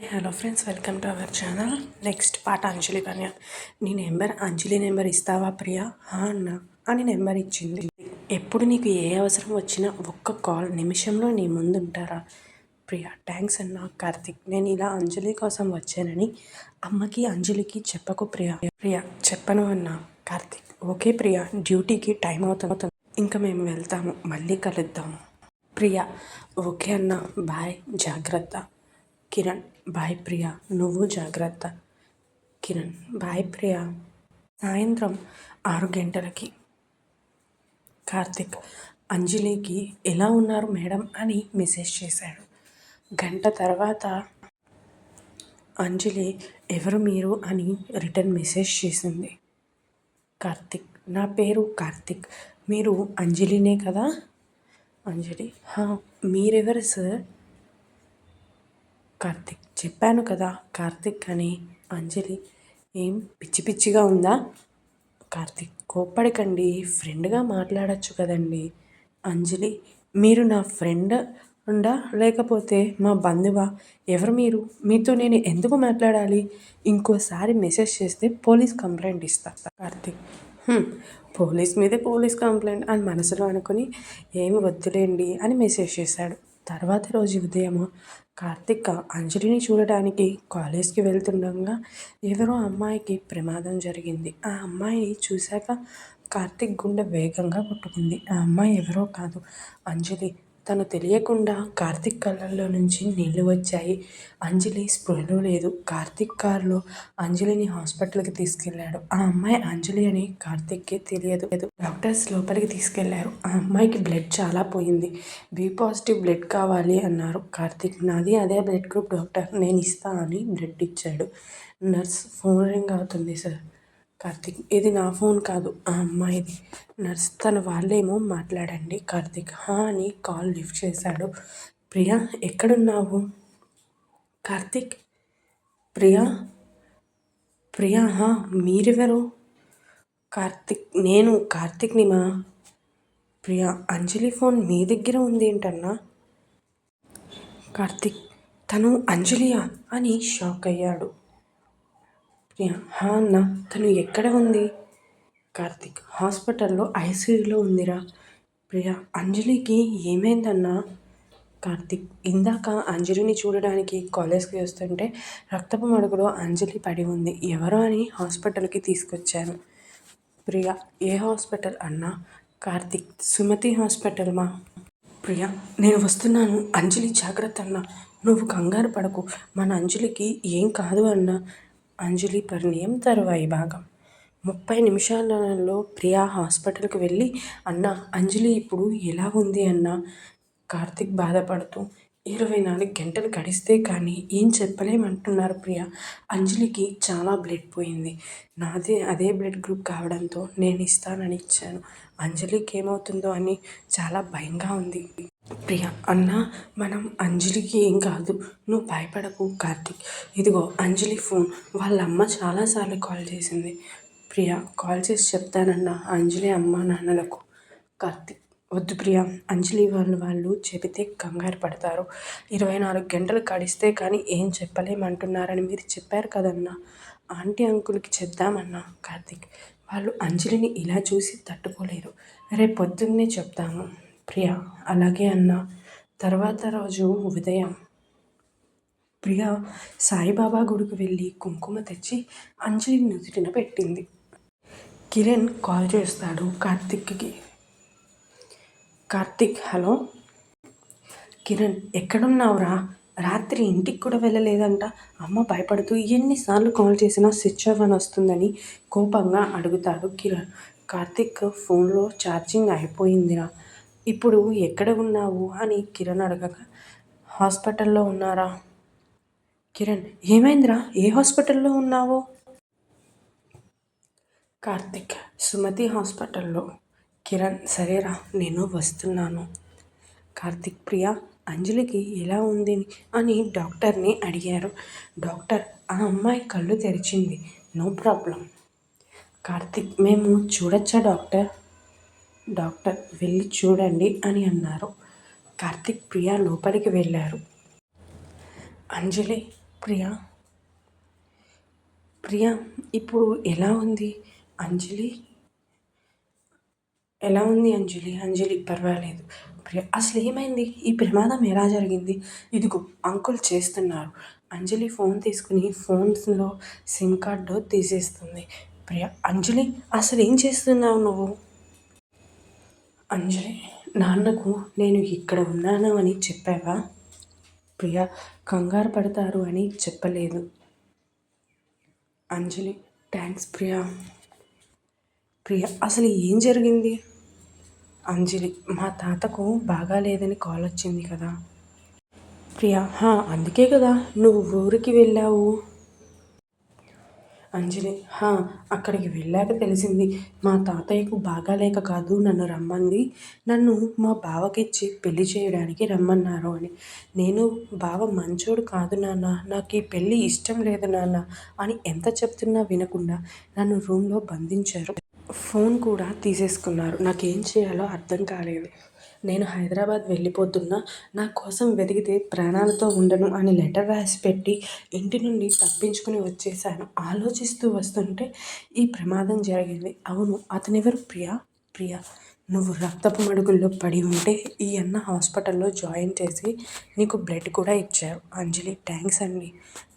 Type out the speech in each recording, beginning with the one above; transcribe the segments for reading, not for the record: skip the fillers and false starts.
Hello friends, welcome to our channel. Next పాట అంజలి కన్య. నీ number అంజలి number ఇస్తావా ప్రియా? అన్న అని నెంబర్ ఇచ్చింది. ఎప్పుడు నీకు ఏ అవసరం వచ్చినా ఒక్క కాల్ నిమిషంలో నీ ముందు ఉంటారా ప్రియా? థ్యాంక్స్ అన్న కార్తిక్. నేను ఇలా అంజలి కోసం వచ్చానని అమ్మకి అంజలికి చెప్పకు ప్రియా. ప్రియా చెప్పను అన్న కార్తిక్. ఓకే ప్రియా, డ్యూటీకి టైం అవుతుంది, ఇంకా మేము వెళ్తాము, మళ్ళీ కలుద్దాము. ప్రియా ఓకే అన్న, బాయ్, జాగ్రత్త. కిరణ్ బాయ్ ప్రియా, నువ్వు జాగ్రత్త. కిరణ్ బాయ్ ప్రియా. సాయంత్రం 6 గంటలకి కార్తిక్ అంజలికి ఎలా ఉన్నారు మేడం అని మెసేజ్ చేశాడు. గంట తర్వాత అంజలి ఎవరు మీరు అని రిటర్న్ మెసేజ్ చేసింది. కార్తిక్ నా పేరు కార్తిక్, మీరు అంజలినే కదా? అంజలి మీరెవరు సార్? కార్తిక్ చెప్పాను కదా కార్తిక్ అని. అంజలి ఏం పిచ్చి పిచ్చిగా ఉందా? కార్తిక్ కోప్పడకండి, ఫ్రెండ్గా మాట్లాడచ్చు కదండి. అంజలి మీరు నా ఫ్రెండ్ ఉండా లేకపోతే మా బంధువా? ఎవరు మీరు? మీతో నేను ఎందుకు మాట్లాడాలి? ఇంకోసారి మెసేజ్ చేస్తే పోలీస్ కంప్లైంట్ ఇస్తా. కార్తిక్ పోలీస్ మీదే పోలీస్ కంప్లైంట్ అని మనసులో అనుకుని ఏమి వద్దులేండి అని మెసేజ్ చేశాడు. తర్వాత రోజు ఉదయం కార్తిక్ అంజలిని చూడడానికి కాలేజ్కి వెళ్తుండగా ఎవరో అమ్మాయికి ప్రమాదం జరిగింది. ఆ అమ్మాయిని చూశాక కార్తిక్ గుండె వేగంగా కొట్టుకుంది. ఆ అమ్మాయి ఎవరో కాదు, అంజలి. తను తెలియకుండా కార్తిక్ కళ్ళల్లో నుంచి నీళ్లు వచ్చాయి. అంజలి స్పృహలో లేదు. కార్తిక్ కారులో అంజలిని హాస్పిటల్కి తీసుకెళ్లాడు. ఆ అమ్మాయి అంజలి అని కార్తిక్కి తెలియదు. డాక్టర్స్ లోపలికి తీసుకెళ్లారు. ఆ అమ్మాయికి బ్లడ్ చాలా పోయింది, బి పాజిటివ్ బ్లడ్ కావాలి అన్నారు. కార్తిక్ నాది అదే బ్లడ్ గ్రూప్ డాక్టర్, నేను ఇస్తా అని బ్లడ్ ఇచ్చాడు. నర్స్ ఫోన్ రింగ్ అవుతుంది సార్. కార్తిక్ ఇది నా ఫోన్ కాదు, ఆ అమ్మాయిది. నర్స్ తన వాళ్ళేమో మాట్లాడండి. కార్తిక్ అని కాల్ లిఫ్ట్ చేశాడు. ప్రియా ఎక్కడున్నావు? కార్తిక్ ప్రియా ప్రియా మీరెవరు? కార్తిక్ నేను కార్తిక్ని మా. ప్రియా అంజలి ఫోన్ మీ దగ్గర ఉంది ఏంటన్నా? కార్తిక్ తను అంజలియా అని షాక్ అయ్యాడు. ప్రియా అన్న తను ఎక్కడ ఉంది? కార్తిక్ హాస్పిటల్లో ఐసీయూలో ఉందిరా. ప్రియా అంజలికి ఏమైందన్నా? కార్తిక్ ఇందాక అంజలిని చూడడానికి కాలేజ్కి వస్తుంటే రక్తపు మడుగులో అంజలి పడి ఉంది, ఎవరో అని హాస్పిటల్కి తీసుకొచ్చాను. ప్రియా ఏ హాస్పిటల్ అన్నా? కార్తిక్ సుమతి హాస్పిటల్ మా. ప్రియా నేను వస్తున్నాను, అంజలి జాగ్రత్త అన్నా. నువ్వు కంగారు పడకు, మన అంజలికి ఏం కాదు అన్నా. అంజలి పరిణయం తరువాయి భాగం. 30 నిమిషాలలో ప్రియా హాస్పిటల్కి వెళ్ళి అన్న అంజలి ఇప్పుడు ఎలా ఉంది అన్న. కార్తిక్ బాధపడుతూ 24 గంటలు గడిస్తే కానీ ఏం చెప్పలేమంటున్నారు ప్రియా. అంజలికి చాలా బ్లడ్ పోయింది, నాదే అదే బ్లడ్ గ్రూప్ కావడంతో నేను ఇస్తానని ఇచ్చాను. అంజలికి ఏమవుతుందో అని చాలా భయంగా ఉంది. ప్రియా అన్నా మనం అంజలికి ఏం కాదు, నువ్వు భయపడకు. కార్తిక్ ఇదిగో అంజలి ఫోన్, వాళ్ళ అమ్మ చాలాసార్లు కాల్ చేసింది. ప్రియా కాల్ చేసి చెప్తానన్నా అంజలి అమ్మ నాన్నలకు. కార్తిక్ వద్దు ప్రియా, అంజలి వాళ్ళు చెబితే కంగారు పడతారు. 24 గంటలు గడిస్తే కానీ ఏం చెప్పలేమంటున్నారని మీరు చెప్పారు కదన్నా. ఆంటీ అంకుల్కి చెప్దామన్నా. కార్తిక్ వాళ్ళు అంజలిని ఇలా చూసి తట్టుకోలేరు, రేపు పొద్దున్నే చెప్తాము. ప్రియా అలాగే అన్నా. తర్వాత రోజు ఉదయం ప్రియా సాయిబాబా గుడికి వెళ్ళి కుంకుమ తెచ్చి అంజలి నుదుటిన పెట్టింది. కిరణ్ కాల్ చేస్తాడు కార్తిక్కి. కార్తిక్ హలో. కిరణ్ ఎక్కడున్నావురా? రాత్రి ఇంటికి కూడా వెళ్ళలేదంట. అమ్మ భయపడుతూ ఎన్నిసార్లు కాల్ చేసినా స్విచ్ ఆఫ్ అని వస్తుందని కోపంగా అడుగుతాడు కిరణ్. కార్తిక్ ఫోన్లో ఛార్జింగ్ అయిపోయిందిరా. ఇప్పుడు ఎక్కడ ఉన్నావు అని కిరణ్ అడగగా హాస్పిటల్లో ఉన్నారా. కిరణ్ ఏమైందిరా, ఏ హాస్పిటల్లో ఉన్నావు? కార్తిక్ సుమతి హాస్పిటల్లో. కిరణ్ సరేరా నేను వస్తున్నాను. కార్తిక్ ప్రియా అంజలికి ఎలా ఉంది అని డాక్టర్ని అడిగారు. డాక్టర్ ఆ అమ్మాయి కళ్ళు తెరిచింది, నో ప్రాబ్లం. కార్తిక్ మేము చూడొచ్చా డాక్టర్? డాక్టర్ వెళ్ళి చూడండి అని అన్నారు. కార్తిక్ ప్రియా లోపలికి వెళ్ళారు. అంజలి ప్రియా ప్రియా ఇప్పుడు ఎలా ఉంది అంజలి? ఎలా ఉంది అంజలి? అంజలి పర్వాలేదు. ప్రియా అసలు ఏమైంది? ఈ ప్రమాదం ఎలా జరిగింది? ఇదిగో అంకుల్ చేస్తున్నారు. అంజలి ఫోన్ తీసుకుని ఫోన్స్లో సిమ్ కార్డు తీసేస్తుంది. ప్రియా అంజలి అసలు ఏం చేస్తున్నావు నువ్వు? అంజలి నాన్నకు నేను ఇక్కడ ఉన్నాను అని చెప్పావా? ప్రియా కంగారు పడతారు అని చెప్పలేదు. అంజలి థ్యాంక్స్ ప్రియా. ప్రియా అసలు ఏం జరిగింది? అంజలి మా తాతకు బాగాలేదని కాల్ వచ్చింది కదా. ప్రియా అందుకే కదా నువ్వు ఊరికి వెళ్ళావు. అంజలి అక్కడికి వెళ్ళాక తెలిసింది మా తాతయ్యకు బాగాలేక కాదు నన్ను రమ్మంది. నన్ను మా బావకిచ్చి పెళ్లి చేయడానికి రమ్మన్నారు అని. నేను బావ మంచోడు కాదు నాన్న, నాకు ఈ పెళ్ళి ఇష్టం లేదు నాన్న అని ఎంత చెప్తున్నా వినకుండా నన్ను రూమ్లో బంధించారు. ఫోన్ కూడా తీసేసుకున్నారు. నాకేం చేయాలో అర్థం కాలేదు. నేను హైదరాబాద్ వెళ్ళిపోతున్నా, నా కోసం వెతికితే ప్రాణాలతో ఉండను అని లెటర్ రాసి పెట్టి ఇంటి నుండి తప్పించుకుని వచ్చేసాను. ఆలోచిస్తూ వస్తుంటే ఈ ప్రమాదం జరిగింది. అవును అతనెవరు? ప్రియా నువ్వు రక్తపు మడుగుల్లో పడి ఉంటే ఈ అన్న హాస్పిటల్లో జాయిన్ చేసి నీకు బ్లడ్ కూడా ఇచ్చారు. అంజలి థ్యాంక్స్ అండి.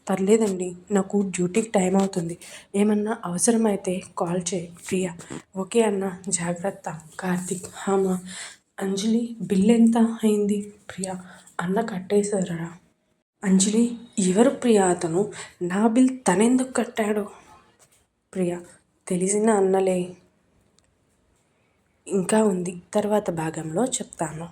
పర్లేదండి, నాకు డ్యూటీకి టైం అవుతుంది. ఏమన్నా అవసరమైతే కాల్ చేయి. ప్రియా ఓకే అన్న, జాగ్రత్త. కార్తీక్ హామా. అంజలి బిల్ ఎంత అయింది? ప్రియా అన్న కట్టేశారా? అంజలి ఎవరు ప్రియా అతను? నా బిల్ తనెందుకు కట్టాడు? ప్రియా తెలిసిన అన్నలే. ఇంకా ఉంది, తర్వాత భాగంలో చెప్తాను.